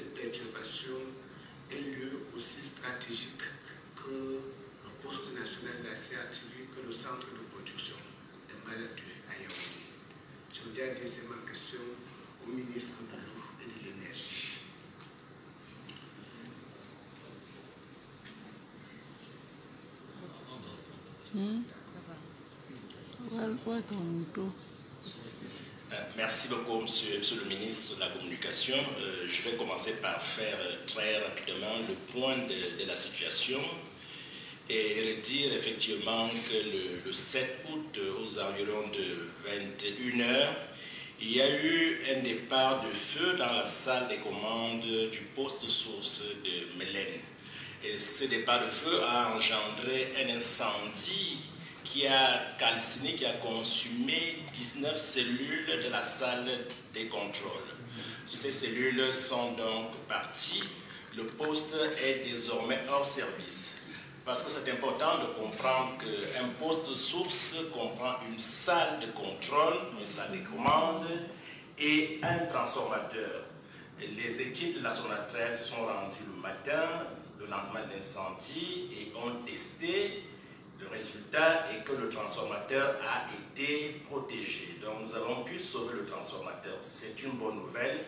cette perturbation un lieu aussi stratégique que le poste national de la CRTV, que le centre de production de maladies à Yaoundé. Je voudrais adresser ma question au ministre de l'eau et de l'énergie. Merci beaucoup, monsieur le ministre de la Communication. Je vais commencer par faire très rapidement le point de la situation et redire effectivement que le 7 août, aux environs de 21 h, il y a eu un départ de feu dans la salle des commandes du poste source de Mélène. Et ce départ de feu a engendré un incendie qui a calciné, qui a consumé 19 cellules de la salle des contrôles. Ces cellules sont donc parties. Le poste est désormais hors service. Parce que c'est important de comprendre qu'un poste source comprend une salle de contrôle, une salle de commande et un transformateur. Les équipes de la Sonatrach se sont rendues le matin, le lendemain de l'incendie, et ont testé. Le résultat est que le transformateur a été protégé. Donc nous avons pu sauver le transformateur. C'est une bonne nouvelle.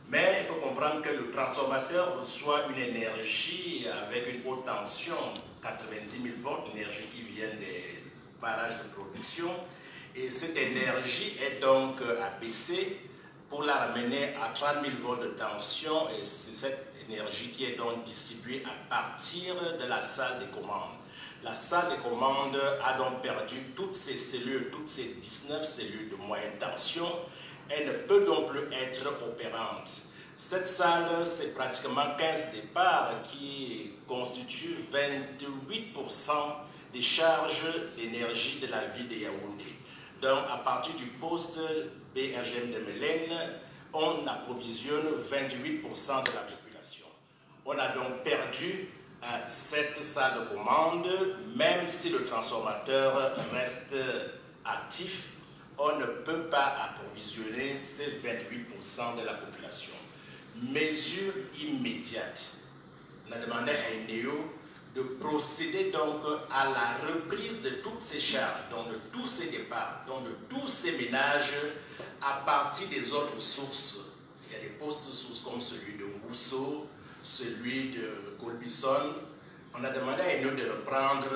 Mais il faut comprendre que le transformateur reçoit une énergie avec une haute tension, 90 000 volts, l'énergie qui vient des barrages de production. Et cette énergie est donc abaissée pour la ramener à 30 000 volts de tension. Et c'est cette énergie qui est donc distribuée à partir de la salle des commandes. La salle des commandes a donc perdu toutes ses cellules, toutes ses 19 cellules de moyenne tension. Elle ne peut donc plus être opérante. Cette salle, c'est pratiquement 15 départs qui constituent 28% des charges d'énergie de la ville de Yaoundé. Donc, à partir du poste BRGM de Mélène, on approvisionne 28% de la population. On a donc perdu cette salle de commande, même si le transformateur reste actif, on ne peut pas approvisionner ces 28% de la population. Mesure immédiate. On a demandé à INEO de procéder donc à la reprise de toutes ces charges, donc de tous ces départs, donc de tous ces ménages à partir des autres sources. Il y a des postes sources comme celui de Rousseau, celui de Colbison. On a demandé à INEO de reprendre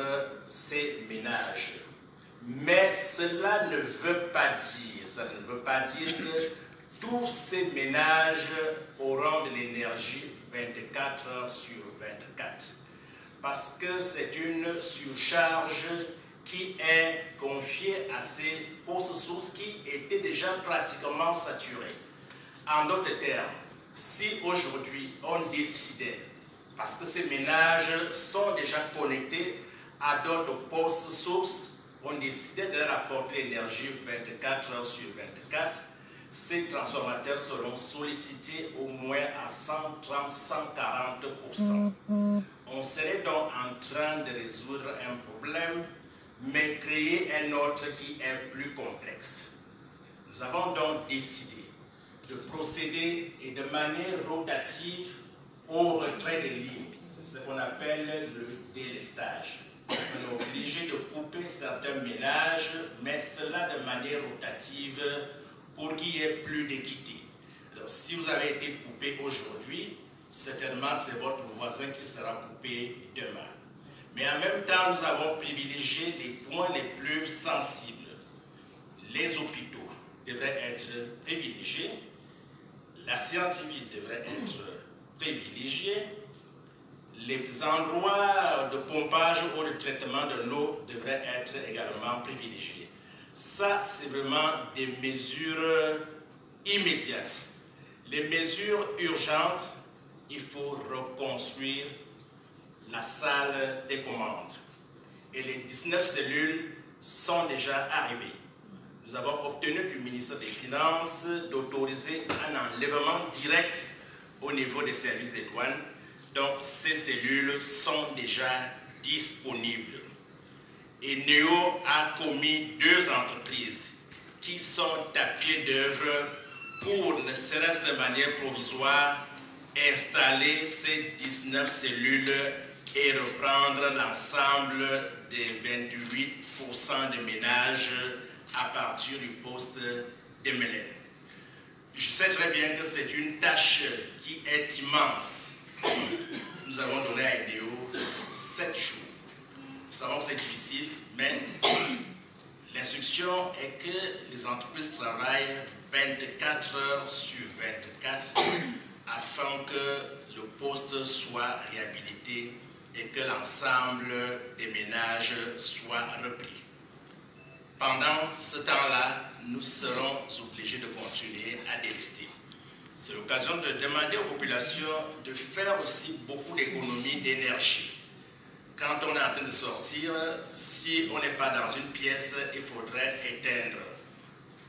ces ménages. Mais cela ne veut pas dire, que tous ces ménages auront de l'énergie 24 heures sur 24. Parce que c'est une surcharge qui est confiée à ces postes sources qui étaient déjà pratiquement saturés. En d'autres termes, si aujourd'hui on décidait, parce que ces ménages sont déjà connectés à d'autres postes sources, on décidait de leur apporter l'énergie 24 heures sur 24, ces transformateurs seront sollicités au moins à 130-140%. On serait donc en train de résoudre un problème, mais créer un autre qui est plus complexe. Nous avons donc décidé de procéder et de manière rotative au retrait des lignes. C'est ce qu'on appelle le délestage. On est obligé de couper certains ménages, mais cela de manière rotative pour qu'il y ait plus d'équité. Alors, si vous avez été coupé aujourd'hui, certainement c'est votre voisin qui sera coupé demain. Mais en même temps, nous avons privilégié les points les plus sensibles. Les hôpitaux devraient être privilégiés, la scientifique devrait être privilégiée, les endroits de pompage ou de traitement de l'eau devraient être également privilégiés. Ça, c'est vraiment des mesures immédiates. Les mesures urgentes, il faut reconstruire la salle des commandes. Et les 19 cellules sont déjà arrivées. Nous avons obtenu du ministère des Finances d'autoriser un enlèvement direct au niveau des services des douanes. Donc, ces cellules sont déjà disponibles. Et INEO a commis 2 entreprises qui sont à pied d'œuvre pour, ne serait-ce de manière provisoire, installer ces 19 cellules et reprendre l'ensemble des 28% de ménages à partir du poste de Mélène. Je sais très bien que c'est une tâche qui est immense. Nous avons donné à EDEO 7 jours. Nous savons que c'est difficile, mais l'instruction est que les entreprises travaillent 24 heures sur 24 afin que le poste soit réhabilité et que l'ensemble des ménages soit repris. Pendant ce temps-là, nous serons obligés de continuer à délester. C'est l'occasion de demander aux populations de faire aussi beaucoup d'économies d'énergie. Quand on est en train de sortir, si on n'est pas dans une pièce, il faudrait éteindre.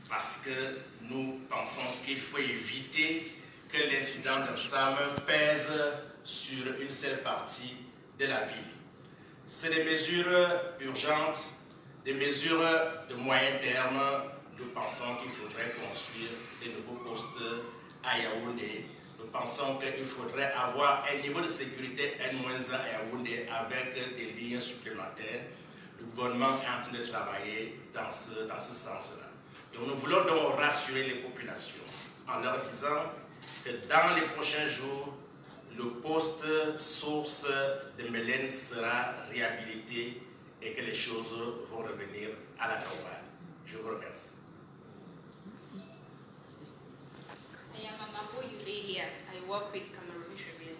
Parce que nous pensons qu'il faut éviter que l'incident d'ensemble pèse sur une seule partie de la ville. C'est des mesures urgentes, des mesures de moyen terme. Nous pensons qu'il faudrait construire des nouveaux postes à Yaoundé. Nous pensons qu'il faudrait avoir un niveau de sécurité N-1 à Yaoundé avec des lignes supplémentaires. Le gouvernement est en train de travailler dans ce sens-là. Donc nous voulons donc rassurer les populations en leur disant que dans les prochains jours, le poste source de Mélène sera réhabilité et que les choses vont revenir à la normale. Je vous remercie. I am Amabo Yulelia. I work with Cameroon Tribune.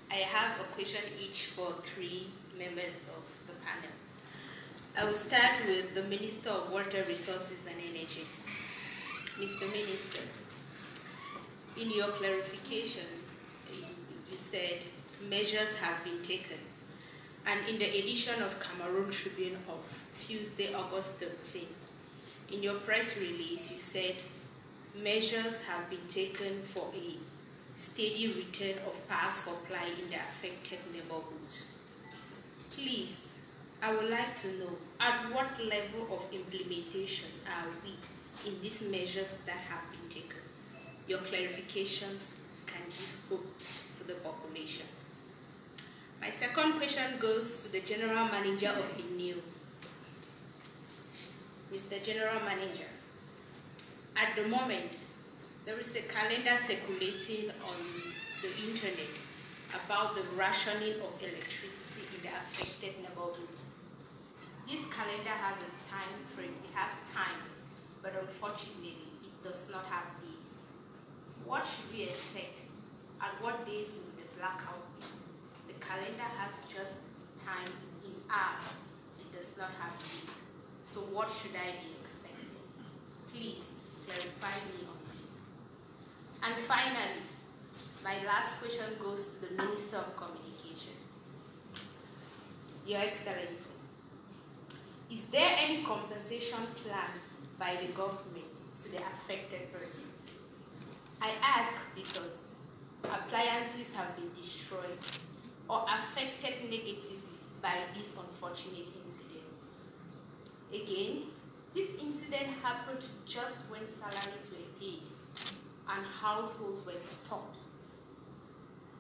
I have a question each for 3 members of the panel. I will start with the Minister of Water Resources and Energy. Mr. Minister, in your clarification, you said measures have been taken. And in the edition of Cameroon Tribune of Tuesday, August 13, in your press release, you said measures have been taken for a steady return of power supply in the affected neighborhoods. Please, I would like to know at what level of implementation are we in these measures that have been taken? Your clarifications can give hope to the population. My second question goes to the General Manager of INEO. Mr. General Manager, at the moment, there is a calendar circulating on the internet about the rationing of electricity in the affected neighborhoods. This calendar has a time frame, it has times, but unfortunately, it does not have days. What should we expect? At what days will the blackout be? The calendar has just time in hours, it does not have dates. So what should I be expecting? Please clarify me on this. And finally, my last question goes to the Minister of Communication. Your Excellency, is there any compensation plan by the government to the affected persons? I ask because appliances have been destroyed or affected negatively by this unfortunate incident. Again, this incident happened just when salaries were paid and households were stocked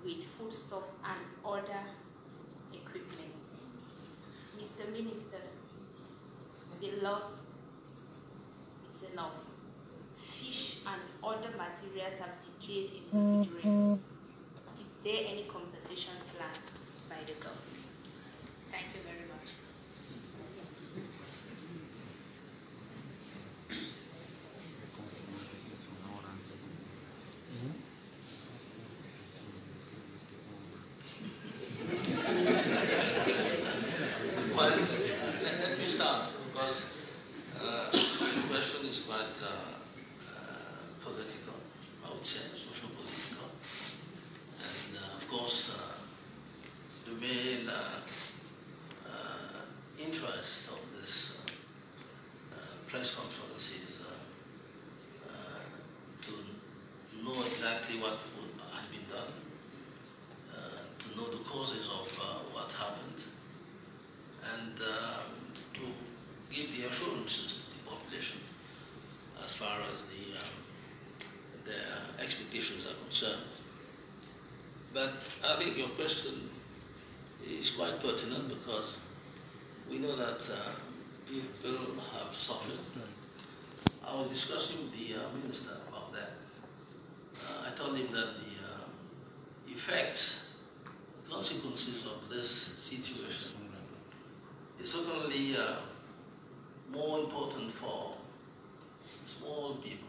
with foodstuffs and other equipment. Mr. Minister, the loss is enough. Fish and other materials have decayed in cigarettes. Is there any compensation plan by the government? Thank you very much. Well, let me start because the question is quite political, I would say, socio-political. And of course, the main interest of this press conference is to know exactly what has been done, to know the causes of what happened, and to give the assurances to the population as far as their expectations are concerned. But I think your question is quite pertinent because we know that people have suffered. I was discussing with the minister about that. I told him that the effects, consequences of this situation is certainly more important for small people.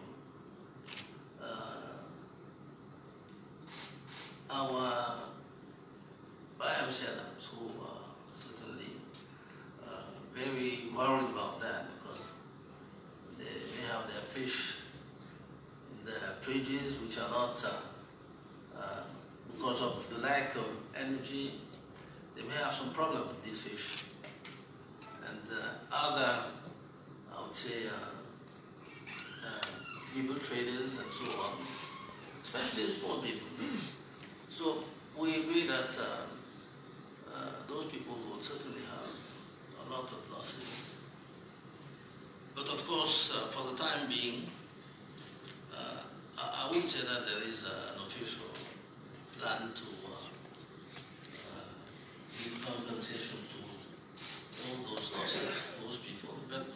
Our biomechanists who are certainly very worried about that because they have their fish in their fridges which are not, because of the lack of energy, they may have some problem with these fish. And other, I would say, people, traders and so on, especially small people. So we agree that those people will certainly have a lot of losses. But of course, for the time being, I wouldn't say that there is an official plan to give compensation to all those losses to those people. But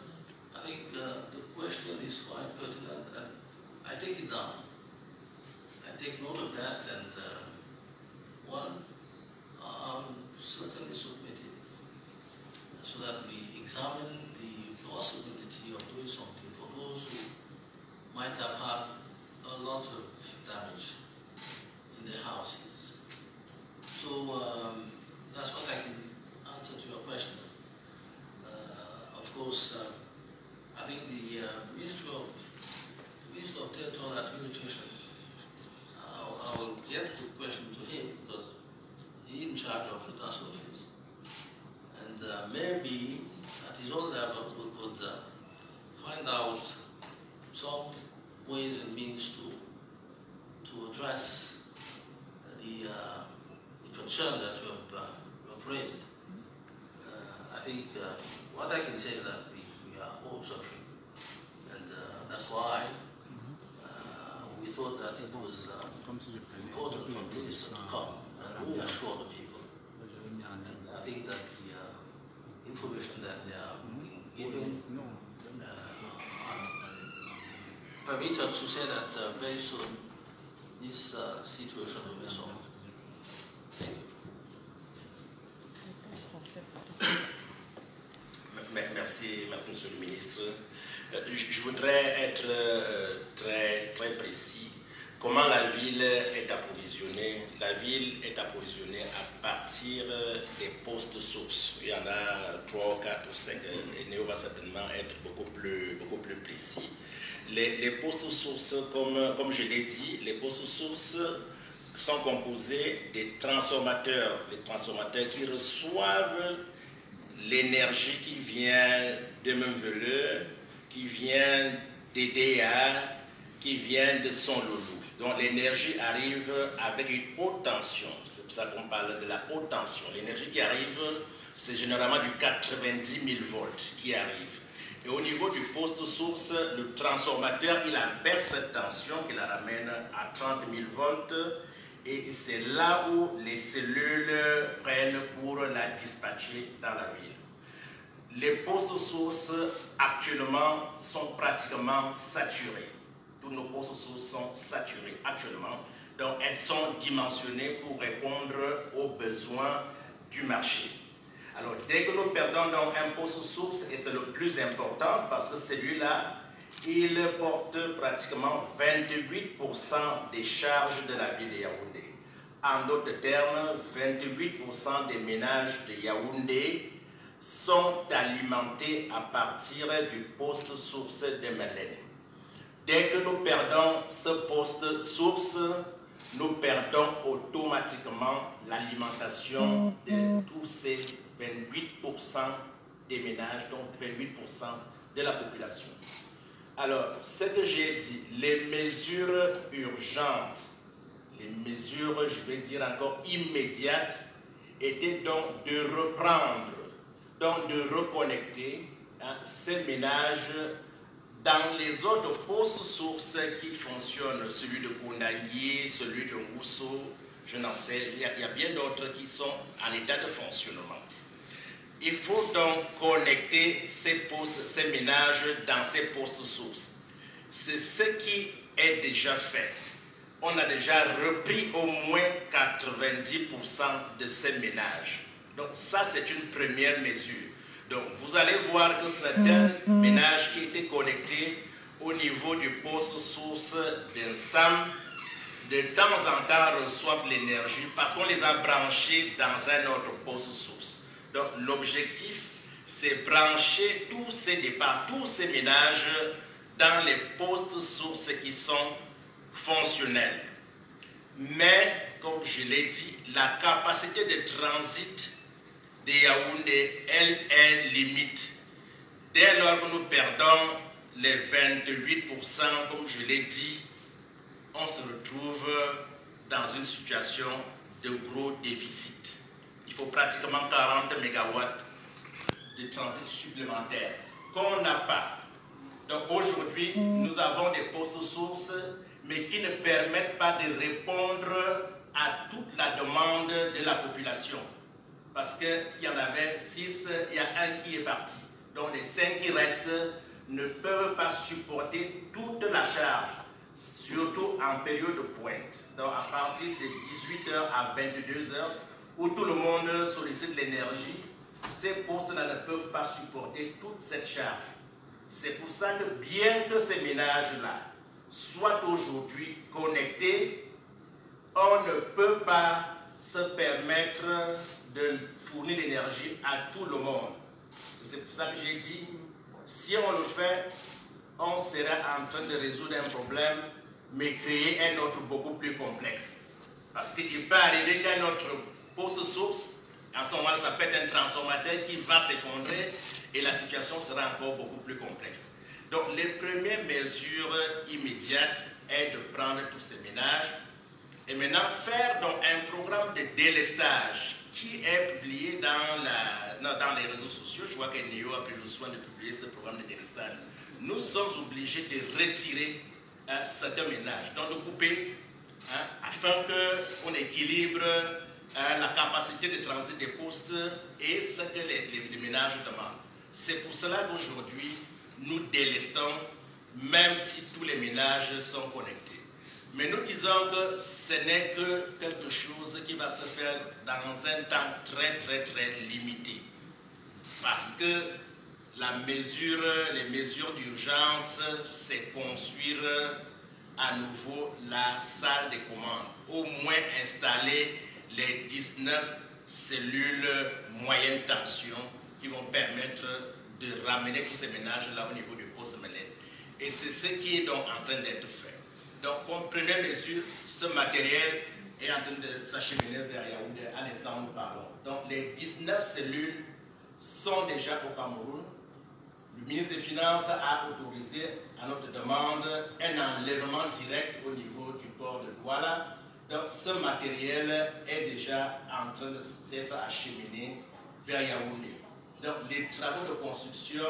I think the question is quite pertinent, and I take it down. I take note of that, and I'll certainly submit it so that we examine the possibility of doing something for those who might have had a lot of damage in their houses. So that's what I can answer to your question. Of course, I think the Minister of Territorial Administration, I will get the question to him because he's in charge of the catastrophes. And maybe at his own level we could find out some ways and means to address the concern that you have raised. I think what I can say is that we are all suffering, and that's why we thought that it was important for the minister to come and reassure the people. I think that the information that they are being given permit us to say that very soon this situation will be solved. Thank you. Merci, Monsieur le Ministre. Je voudrais être très précis. Comment la ville est approvisionnée? La ville est approvisionnée à partir des postes sources. Il y en a 3, 4 ou 5. Et Néo va certainement être beaucoup plus précis. Les postes sources, comme je l'ai dit, les postes sources sont composés des transformateurs. Les transformateurs qui reçoivent l'énergie qui vient de Memveleux, qui vient d'EDA, qui vient de Son Loulou. Donc l'énergie arrive avec une haute tension. C'est pour ça qu'on parle de la haute tension. L'énergie qui arrive, c'est généralement du 90 000 volts qui arrive. Et au niveau du poste source, le transformateur, il abaisse cette tension, qui la ramène à 30 000 volts. Et c'est là où les cellules prennent pour la dispatcher dans la ville. Les postes sources actuellement sont pratiquement saturés. Tous nos postes sources sont saturés actuellement. Donc elles sont dimensionnées pour répondre aux besoins du marché. Alors dès que nous perdons donc un poste source, et c'est le plus important parce que celui-là, il porte pratiquement 28% des charges de la ville de Yaoundé. En d'autres termes, 28% des ménages de Yaoundé sont alimentés à partir du poste source de Mélène. Dès que nous perdons ce poste source, nous perdons automatiquement l'alimentation de tous ces 28% des ménages, donc 28% de la population. Alors, ce que j'ai dit, les mesures urgentes, les mesures, je vais dire encore immédiates, étaient donc de reprendre, donc de reconnecter ces ménages dans les autres postes sources qui fonctionnent, celui de Koundangui, celui de Mousso, je n'en sais, il y a bien d'autres qui sont en état de fonctionnement. Il faut donc connecter ces ménages dans ces postes sources. C'est ce qui est déjà fait. On a déjà repris au moins 90% de ces ménages. Donc ça, c'est une première mesure. Donc vous allez voir que certains ménages qui étaient connectés au niveau du poste source d'un SAM, de temps en temps reçoivent l'énergie parce qu'on les a branchés dans un autre poste source. Donc l'objectif, c'est brancher tous ces départs, tous ces ménages dans les postes sources qui sont fonctionnels. Mais, comme je l'ai dit, la capacité de transit de Yaoundé, elle est limite. Dès lors que nous perdons les 28%, comme je l'ai dit, on se retrouve dans une situation de gros déficit. Il faut pratiquement 40 MW de transit supplémentaires qu'on n'a pas. Donc aujourd'hui, nous avons des postes sources, mais qui ne permettent pas de répondre à toute la demande de la population. Parce que s'il y en avait 6, il y a un qui est parti. Donc les 5 qui restent ne peuvent pas supporter toute la charge, surtout en période de pointe. Donc à partir de 18h à 22h, où tout le monde sollicite l'énergie, ces postes-là ne peuvent pas supporter toute cette charge. C'est pour ça que bien que ces ménages-là soient aujourd'hui connectés, on ne peut pas se permettre de fournir l'énergie à tout le monde. C'est pour ça que j'ai dit, si on le fait, on sera en train de résoudre un problème, mais créer un autre beaucoup plus complexe. Parce qu'il peut arriver qu'un autre poste source, en ce moment, ça peut être un transformateur qui va s'effondrer et la situation sera encore beaucoup plus complexe. Donc, les premières mesures immédiates est de prendre tous ces ménages et maintenant faire donc un programme de délestage qui est publié dans les réseaux sociaux. Je vois que NEO a pris le soin de publier ce programme de délestage. Nous sommes obligés de retirer certains ménages, donc de couper afin qu'on équilibre la capacité de transit des postes et ce que les ménages demandent. C'est pour cela qu'aujourd'hui, nous délestons, même si tous les ménages sont connectés. Mais nous disons que ce n'est que quelque chose qui va se faire dans un temps très limité. Parce que les mesures d'urgence, c'est construire à nouveau la salle de commande. Au moins installer les 19 cellules moyenne tension qui vont permettre de ramener tous ces ménages-là au niveau du poste Mélène. Et c'est ce qui est donc en train d'être fait. Donc, comme première mesure, ce matériel est en train de s'acheminer vers Yaoundé à l'instant où nous parlons. Donc, les 19 cellules sont déjà au Cameroun. Le ministre des Finances a autorisé à notre demande un enlèvement direct au niveau du port de Douala. Donc, ce matériel est déjà en train d'être acheminé vers Yaoundé. Donc, les travaux de construction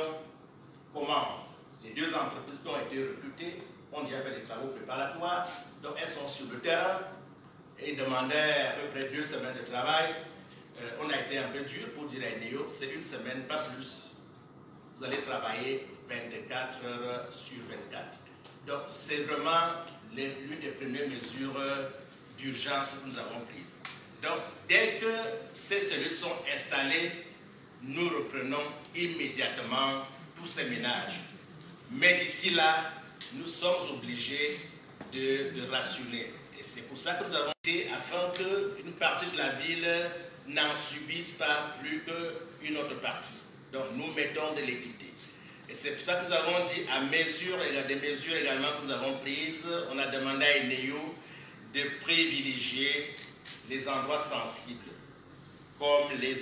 commencent. Les deux entreprises qui ont été recrutées ont déjà fait des travaux préparatoires. Donc, elles sont sur le terrain et demandaient à peu près 2 semaines de travail. On a été un peu dur pour dire à NEO, c'est une semaine, pas plus. Vous allez travailler 24 heures sur 24. Donc, c'est vraiment l'une des premières mesures d'urgence que nous avons prises. Donc, dès que ces cellules sont installées, nous reprenons immédiatement tous ces ménages. Mais d'ici là, nous sommes obligés de rationner. Et c'est pour ça que nous avons été, afin qu'une partie de la ville n'en subisse pas plus qu'une autre partie. Donc, nous mettons de l'équité. Et c'est pour ça que nous avons dit, il y a des mesures également que nous avons prises. On a demandé à NEO de privilégier les endroits sensibles, comme les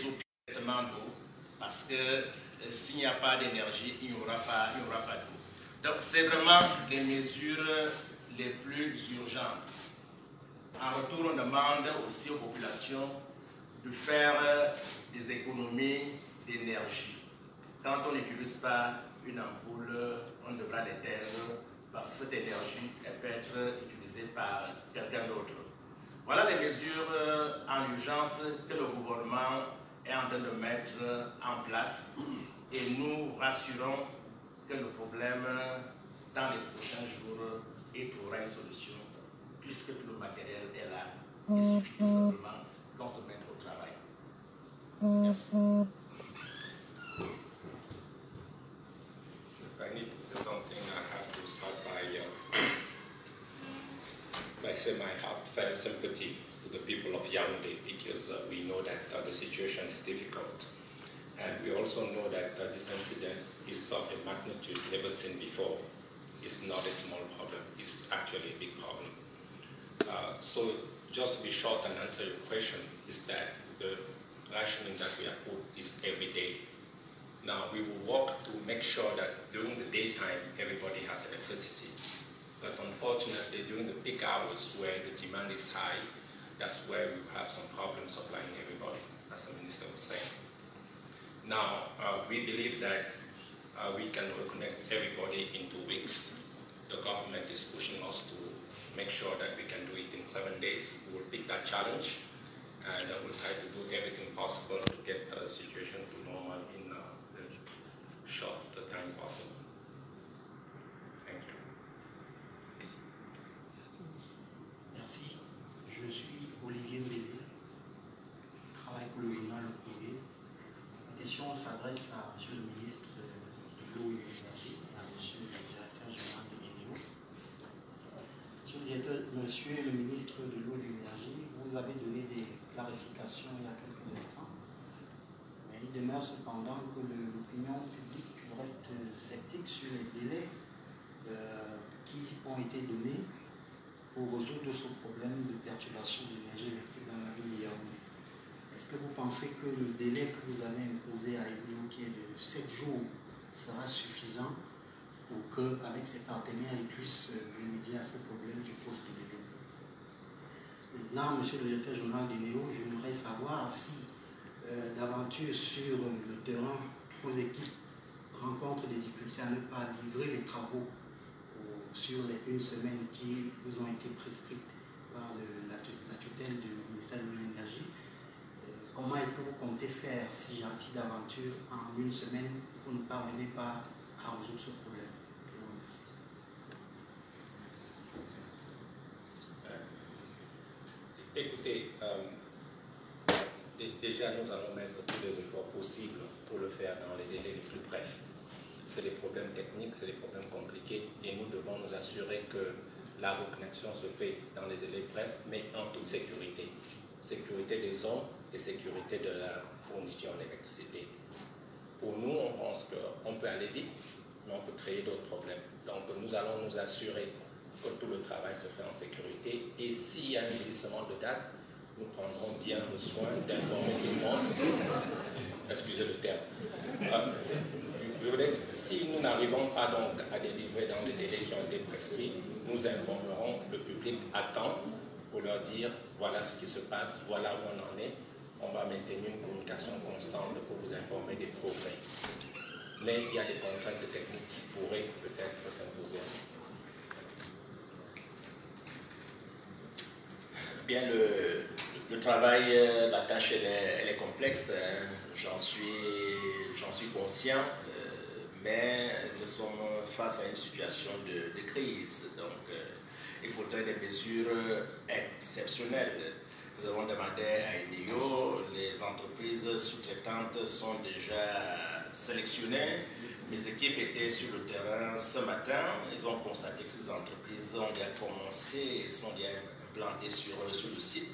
traitements d'eau, parce que s'il n'y a pas d'énergie, il n'y aura pas d'eau. Donc, c'est vraiment les mesures les plus urgentes. En retour, on demande aussi aux populations de faire des économies d'énergie. Quand on n'utilise pas une ampoule, on devra l'éteindre parce que cette énergie elle peut être utilisée par quelqu'un d'autre. Voilà les mesures en urgence que le gouvernement est en train de mettre en place et nous rassurons que le problème dans les prochains jours trouvera une solution puisque tout le matériel est là. Il suffit tout simplement qu'on se mette au travail. Merci. If I need to say something, I have to start by saying my heartfelt sympathy to the people of Yaoundé, because we know that the situation is difficult. And we also know that this incident is of a magnitude never seen before. It's not a small problem, it's actually a big problem. So just to be short and answer your question, is that the rationing that we have put is every day. Now we will work to make sure that during the daytime everybody has electricity. But unfortunately during the peak hours where the demand is high, that's where we have some problems supplying everybody, as the minister was saying. Now, we believe that we can reconnect everybody in 2 weeks. The government is pushing us to make sure that we can do it in 7 days. We will pick that challenge and we'll try to do everything possible to get the situation to normal in the short time possible. Thank you. Merci. Je suis Olivier Mbélé, je travaille pour le journal Le Courrier. La question s'adresse à M. le ministre de l'eau et de l'énergie et à M. le directeur général de l'ENEO. Monsieur le ministre de l'eau et de l'énergie, vous avez donné des clarifications il y a quelques instants, mais il demeure cependant que l'opinion publique reste sceptique sur les délais qui ont été donnés pour résoudre ce problème de perturbation de l'énergie électrique dans la ville de Yaoundé. Est-ce que vous pensez que le délai que vous avez imposé à ENEO, qui est de 7 jours, sera suffisant pour qu'avec ses partenaires, ils puissent remédier à ce problème du poste de délai? Maintenant, monsieur le directeur général d'ENEO, j'aimerais savoir si d'aventure sur le terrain, vos équipes rencontrent des difficultés à ne pas livrer les travaux sur les 1 semaine qui vous ont été prescrites par la tutelle du ministère de l'Énergie. Comment est-ce que vous comptez faire si d'aventure, en 1 semaine, vous ne parvenez pas à résoudre ce problème? Je vous remercie. Écoutez, déjà nous allons mettre tous les efforts possibles pour le faire dans les délais les plus brefs. C'est des problèmes techniques, c'est des problèmes compliqués et nous devons nous assurer que la reconnexion se fait dans les délais brefs, mais en toute sécurité. Sécurité des zones et sécurité de la fourniture d'électricité. Pour nous, on pense qu'on peut aller vite, mais on peut créer d'autres problèmes. Donc nous allons nous assurer que tout le travail se fait en sécurité et s'il y a un glissement de date, nous prendrons bien le soin d'informer tout le monde. Excusez le terme. Si nous n'arrivons pas donc à délivrer dans les délais qui ont été prescrits, nous informerons le public à temps pour leur dire voilà ce qui se passe, voilà où on en est. On va maintenir une communication constante pour vous informer des progrès. Mais il y a des contraintes techniques qui pourraient peut-être s'imposer. Bien, le travail, la tâche, elle est complexe, hein. J'en suis conscient, mais nous sommes face à une situation de crise. Donc, il faudrait des mesures exceptionnelles. Nous avons demandé à ENEO, les entreprises sous-traitantes sont déjà sélectionnées. Mes équipes étaient sur le terrain ce matin. Ils ont constaté que ces entreprises ont déjà commencé et sont déjà implantées sur le site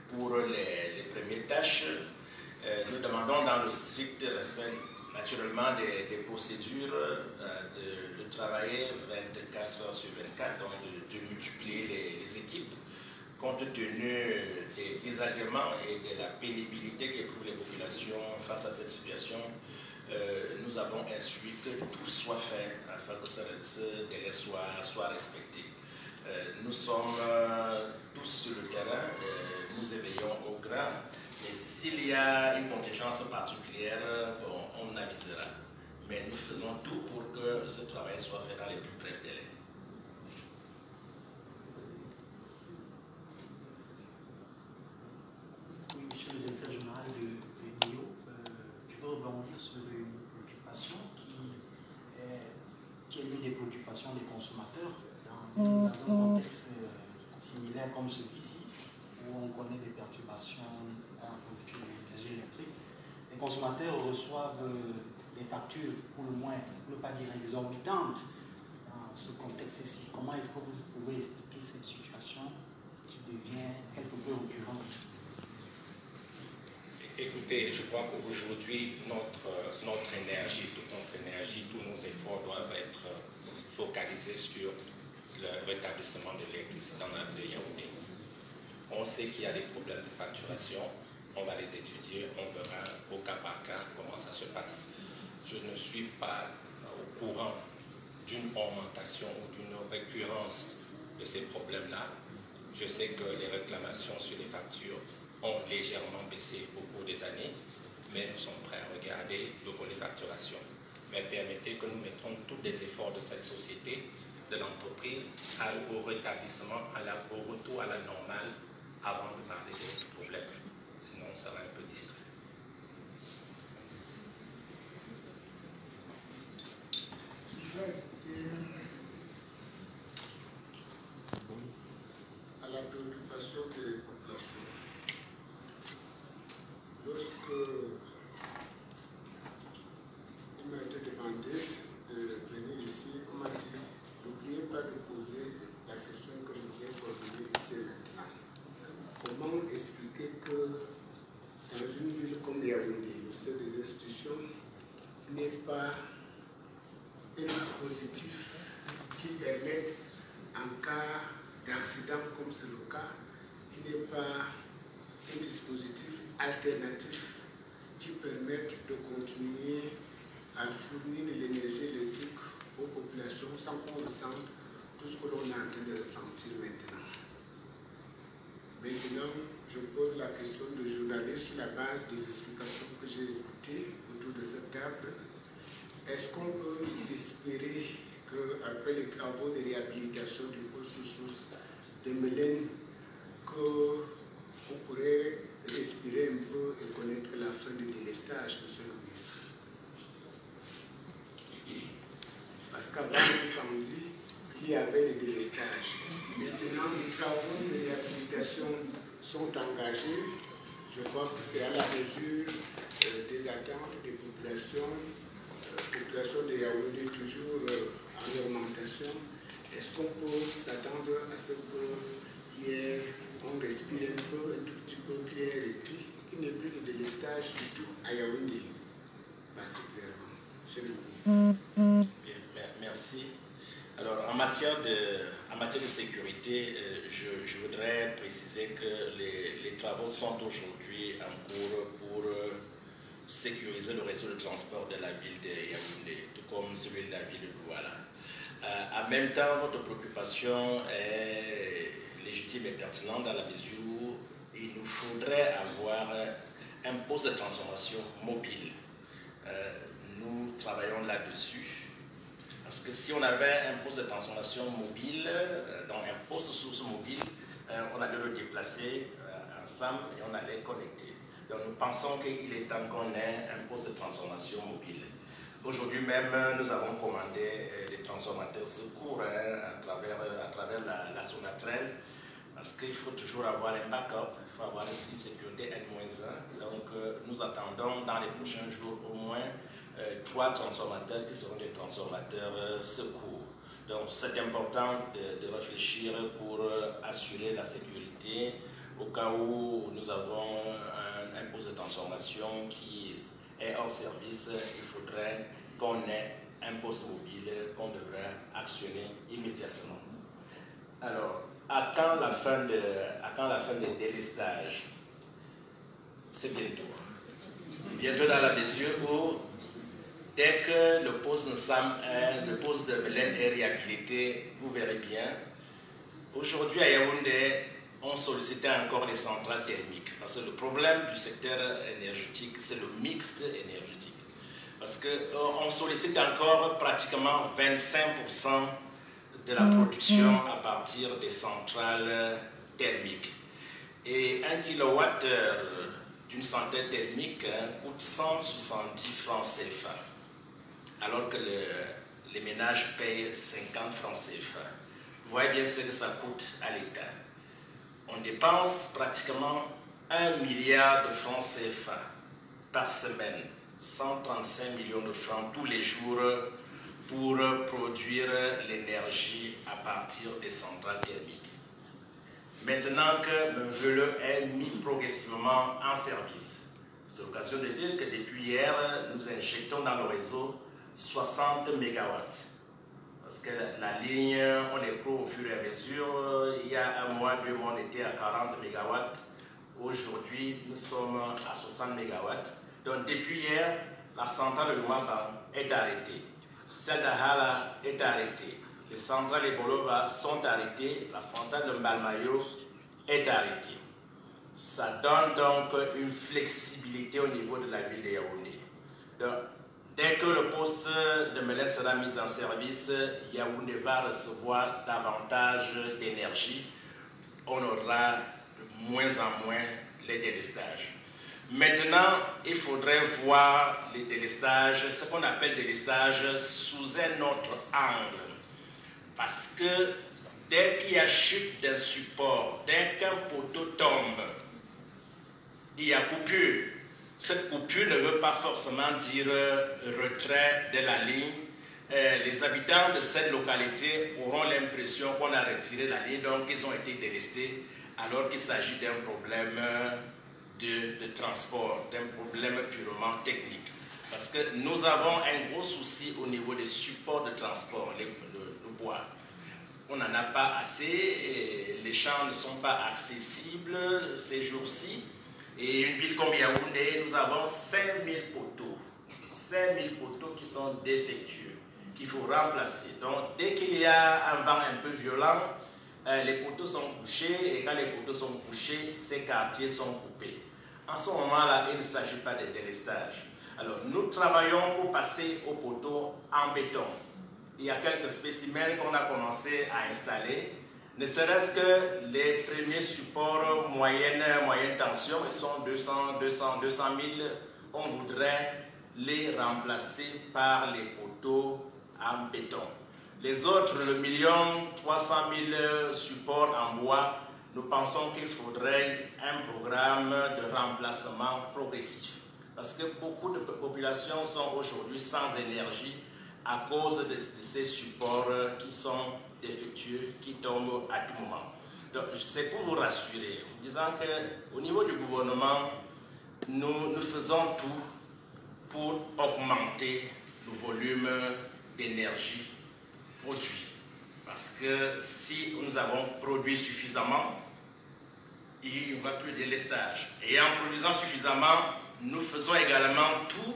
pour les premières tâches. Nous demandons dans le strict respect naturellement des procédures de travailler 24 heures sur 24, donc de multiplier les équipes compte tenu des désagréments et de la pénibilité qu'éprouvent les populations face à cette situation. Nous avons instruit que tout soit fait afin que ce délai soit respecté. Nous sommes tous sur le terrain, nous éveillons au grain, et s'il y a une contingence particulière, bon, on avisera. Mais nous faisons tout pour que ce travail soit fait dans les plus brefs délais. préoccupation des consommateurs dans un contexte similaire comme celui-ci, où on connaît des perturbations à la fourniture de l'énergie électrique. Les consommateurs reçoivent des factures, pour le moins, pour ne pas dire exorbitantes, dans ce contexte-ci. Comment est-ce que vous pouvez expliquer cette situation qui devient quelque peu récurrente? Écoutez, je crois qu'aujourd'hui, notre énergie, toute notre énergie, tous nos efforts doivent être focalisés sur le rétablissement de l'électricité dans la ville de Yaoundé. On sait qu'il y a des problèmes de facturation, on va les étudier, on verra au cas par cas comment ça se passe. Je ne suis pas au courant d'une augmentation ou d'une récurrence de ces problèmes-là. Je sais que les réclamations sur les factures ont légèrement baissé au cours des années, mais nous sommes prêts à regarder le volet facturation. Mais permettez que nous mettions tous les efforts de cette société, de l'entreprise, au rétablissement, au retour à la normale avant de parler d'autres problèmes. Sinon, on sera un peu distrait. À la préoccupation des populations. Lorsque il m'a été demandé de venir ici, on m'a dit n'oubliez pas de poser la question que je viens formuler ici maintenant. Comment expliquer que dans une ville comme Yaoundé, le sein des institutions, il n'y ait pas un dispositif qui permet, en cas d'accident comme c'est le cas, il n'y ait pas un dispositif alternatif qui permette de continuer à fournir de l'énergie électrique aux populations sans qu'on ressente tout ce que l'on est en train de ressentir maintenant. Maintenant, je pose la question de journaliste sur la base des explications que j'ai écoutées autour de cette table. Est-ce qu'on peut espérer qu'après les travaux de réhabilitation du poste sous-source de Mélène, qu'on pourrait respirer un peu et connaître la fin du délestage, monsieur le ministre? Parce qu'avant l'incendie, il y avait le délestage. Maintenant, les travaux de réhabilitation sont engagés. Je crois que c'est à la mesure des attentes des populations de Yaoundé toujours en augmentation. Est-ce qu'on peut s'attendre à ce qu'on respire un tout petit peu, qu'il y ait un répit, qu'il n'y ait plus de délestage du tout à Yaoundé, particulièrement, monsieur le ministre? Bien, merci. Alors, en matière de sécurité, je voudrais préciser que les travaux sont aujourd'hui en cours pour sécuriser le réseau de transport de la ville de Yaoundé, tout comme celui de la ville de Douala. En même temps, votre préoccupation est légitime et pertinente dans la mesure où il nous faudrait avoir un poste de transformation mobile. Nous travaillons là-dessus. Parce que si on avait un poste de transformation mobile, donc un poste source mobile, on allait le déplacer ensemble et on allait connecter. Donc nous pensons qu'il est temps qu'on ait un poste de transformation mobile. Aujourd'hui même, nous avons commandé des transformateurs secours à travers la Sonatrel, parce qu'il faut toujours avoir un backup, il faut avoir aussi une sécurité N-1. Donc nous attendons dans les prochains jours au moins 3 transformateurs qui seront des transformateurs secours. Donc c'est important de réfléchir pour assurer la sécurité au cas où nous avons un poste de transformation qui est hors service. Il faudrait qu'on ait un poste mobile qu'on devrait actionner immédiatement. Alors, à quand la fin des délestages? C'est bientôt. Bientôt dans la mesure où dès que le poste de Mélène est réhabilité, vous verrez bien. Aujourd'hui à Yaoundé, on sollicitait encore les centrales thermiques. Parce que le problème du secteur énergétique, c'est le mixte énergétique. Parce qu'on sollicite encore pratiquement 25% de la production à partir des centrales thermiques. Et 1 kWh d'une centrale thermique coûte 170 francs CFA. Alors que les ménages payent 50 francs CFA. Vous voyez bien ce que ça coûte à l'État. On dépense pratiquement 1 milliard de francs CFA par semaine, 135 millions de francs tous les jours pour produire l'énergie à partir des centrales thermiques. Maintenant que Mvele est mis progressivement en service, c'est l'occasion de dire que depuis hier, nous injectons dans le réseau 60 MW. Parce que la ligne, on est pro au fur et à mesure. Il y a 1 mois, 2 mois, on était à 40 MW. Aujourd'hui, nous sommes à 60 MW. Donc depuis hier, la centrale de Lumaban est arrêtée. Celle d'Ahala est arrêtée. Les centrales de Bolova sont arrêtées. La centrale de Mbalmayo est arrêtée. Ça donne donc une flexibilité au niveau de la ville de Yaoundé. Donc, dès que le poste de Mélène sera mis en service, Yaoundé va recevoir davantage d'énergie. On aura de moins en moins les délestages. Maintenant, il faudrait voir les délestages, ce qu'on appelle délestage, sous un autre angle. Parce que dès qu'il y a chute d'un support, dès qu'un poteau tombe, il y a coupure. Cette coupure ne veut pas forcément dire retrait de la ligne. Les habitants de cette localité auront l'impression qu'on a retiré la ligne, donc ils ont été délestés, alors qu'il s'agit d'un problème de transport, d'un problème purement technique. Parce que nous avons un gros souci au niveau des supports de transport, le bois. On n'en a pas assez, les champs ne sont pas accessibles ces jours-ci. Et une ville comme Yaoundé, nous avons 5000 poteaux. 5000 poteaux qui sont défectueux, qu'il faut remplacer. Donc, dès qu'il y a un vent un peu violent, les poteaux sont couchés. Et quand les poteaux sont couchés, ces quartiers sont coupés. En ce moment-là, il ne s'agit pas de délestage. Alors, nous travaillons pour passer aux poteaux en béton. Il y a quelques spécimens qu'on a commencé à installer. Ne serait-ce que les premiers supports moyenne tension, ils sont 200 000, on voudrait les remplacer par les poteaux en béton. Les autres, le 1 300 000 supports en bois, nous pensons qu'il faudrait un programme de remplacement progressif. Parce que beaucoup de populations sont aujourd'hui sans énergie à cause de ces supports qui sont défectueux, qui tombent à tout moment. Donc, c'est pour vous rassurer, en disant qu'au niveau du gouvernement, nous faisons tout pour augmenter le volume d'énergie produit. Parce que si nous avons produit suffisamment, il n'y aura plus de délestage. Et en produisant suffisamment, nous faisons également tout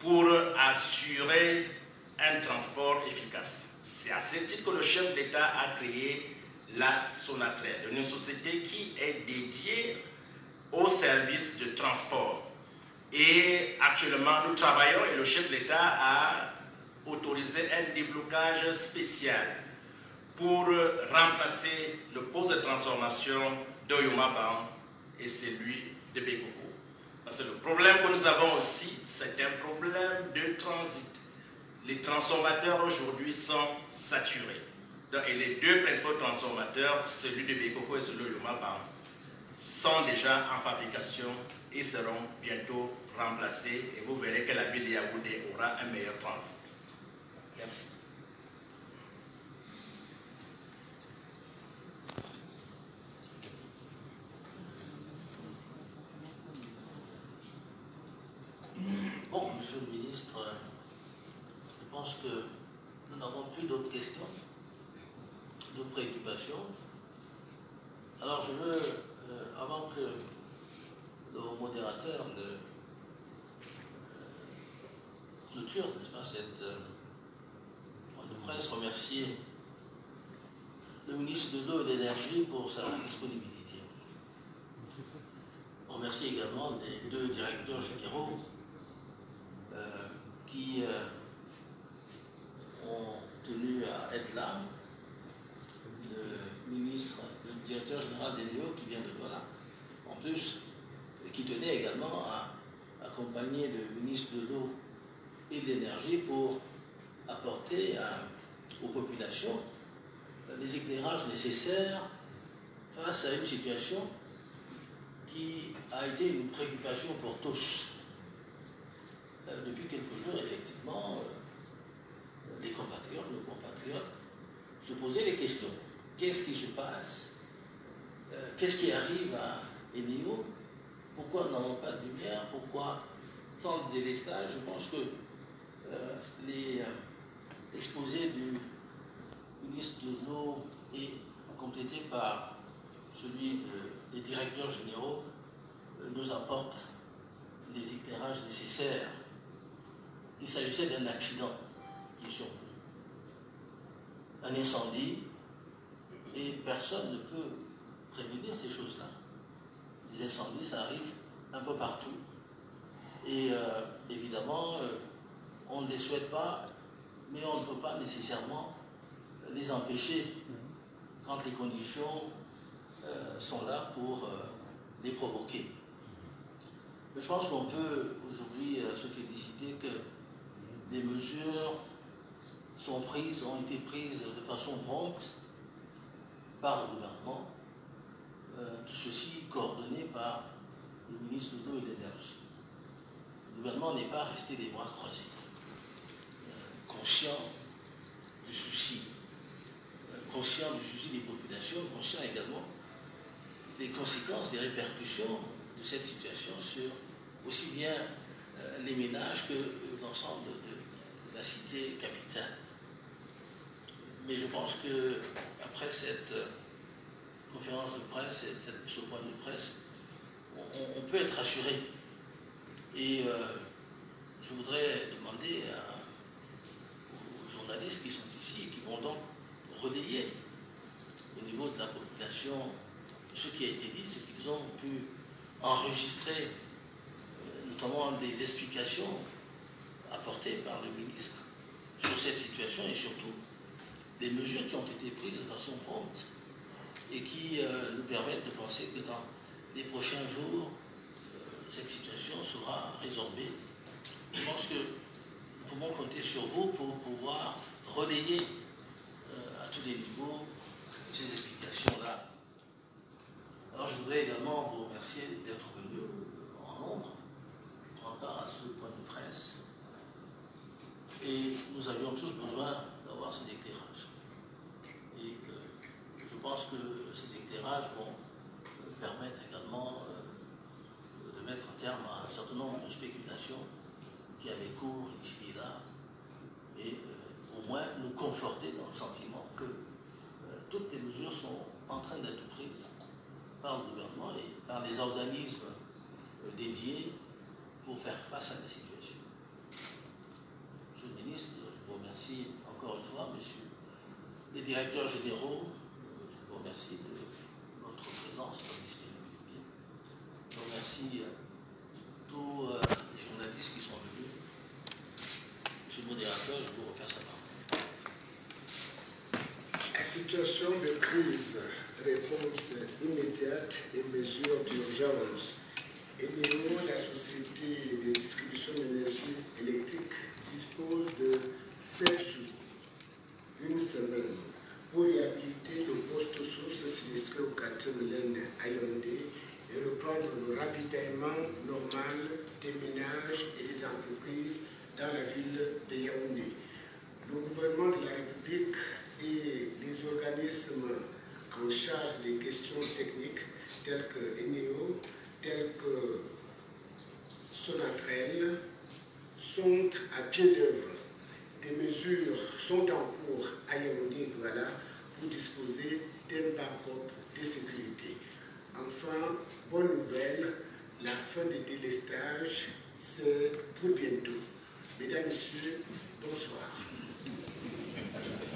pour assurer un transport efficace. C'est à ce titre que le chef de l'État a créé la Sonatrach, une société qui est dédiée au service de transport. Et actuellement, nous travaillons et le chef de l'État a autorisé un déblocage spécial pour remplacer le poste de transformation de Yomaban et celui de Bekoko. Parce que le problème que nous avons aussi, c'est un problème de transit. Les transformateurs aujourd'hui sont saturés. Et les deux principaux transformateurs, celui de Bekoko et celui de Yomaban, sont déjà en fabrication et seront bientôt remplacés. Et vous verrez que la ville de Yaoundé aura un meilleur transit. Merci. Bon, Monsieur le Ministre, je pense que nous n'avons plus d'autres questions, d'autres préoccupations. Alors je veux, avant que le modérateur ne clôture, n'est-ce pas, cette point de presse, remercier le ministre de l'Eau et de l'Énergie pour sa disponibilité. Remercier également les deux directeurs généraux qui ont tenu à être là, le ministre, le directeur général des Léo qui vient de Douala, en plus, qui tenait également à accompagner le ministre de l'Eau et de l'Énergie pour apporter aux populations les éclairages nécessaires face à une situation qui a été une préoccupation pour tous. Depuis quelques jours, effectivement, les compatriotes, nos compatriotes, se posaient les questions. Qu'est-ce qui se passe? Qu'est-ce qui arrive à Eneo? Pourquoi nous n'avons pas de lumière? Pourquoi tant de délestage? Je pense que l'exposé du ministre de l'eau est complété par celui des directeurs généraux nous apporte les éclairages nécessaires. Il s'agissait d'un accident qui est survenu, un incendie, et personne ne peut prévenir ces choses-là. Les incendies, ça arrive un peu partout. Et évidemment, on ne les souhaite pas, mais on ne peut pas nécessairement les empêcher quand les conditions sont là pour les provoquer. Mais je pense qu'on peut aujourd'hui se féliciter que des mesures sont prises, ont été prises de façon prompte par le gouvernement, tout ceci coordonné par le ministre de l'eau et de l'énergie. Le gouvernement n'est pas resté les bras croisés, conscient du souci des populations, conscient également des conséquences, des répercussions de cette situation sur aussi bien les ménages que l'ensemble de la cité capitale. Mais je pense que après cette conférence de presse, ce point de presse, on peut être rassuré. Et je voudrais demander aux journalistes qui sont ici et qui vont donc relayer au niveau de la population ce qui a été dit, ce qu'ils ont pu enregistrer, notamment des explications apportées par le ministre sur cette situation et surtout des mesures qui ont été prises de façon prompte et qui nous permettent de penser que dans les prochains jours, cette situation sera résorbée. Je pense que nous pouvons compter sur vous pour pouvoir relayer à tous les niveaux ces explications-là. Alors je voudrais également vous remercier d'être venu en nombre prendre part à ce point de presse. Et nous avions tous besoin d'avoir cet éclairage. Et je pense que ces éclairages vont permettre également de mettre un terme à un certain nombre de spéculations qui avaient cours ici et là, et au moins nous conforter dans le sentiment que toutes les mesures sont en train d'être prises par le gouvernement et par les organismes dédiés pour faire face à la situation. Monsieur le ministre, je vous remercie encore une fois, messieurs les directeurs généraux, je vous remercie de votre présence, de votre disponibilité. Je remercie tous les journalistes qui sont venus. Monsieur le modérateur, je vous remercie sa parole. La situation de crise, réponse immédiate et mesures d'urgence. Eneo, la société de distribution d'énergie électrique, dispose de 7 jours, une semaine, pour réhabiliter le poste source sinistré au quartier Mélène à Yaoundé et reprendre le ravitaillement normal des ménages et des entreprises dans la ville de Yaoundé. Le gouvernement de la République et les organismes en charge des questions techniques tels que Eneo, tels que Sonatrel, sont à pied d'œuvre. Des mesures sont en cours à Yaoundé et Douala pour disposer d'un backup de sécurité. Enfin, bonne nouvelle, la fin des délestages, c'est pour bientôt. Mesdames, Messieurs, bonsoir.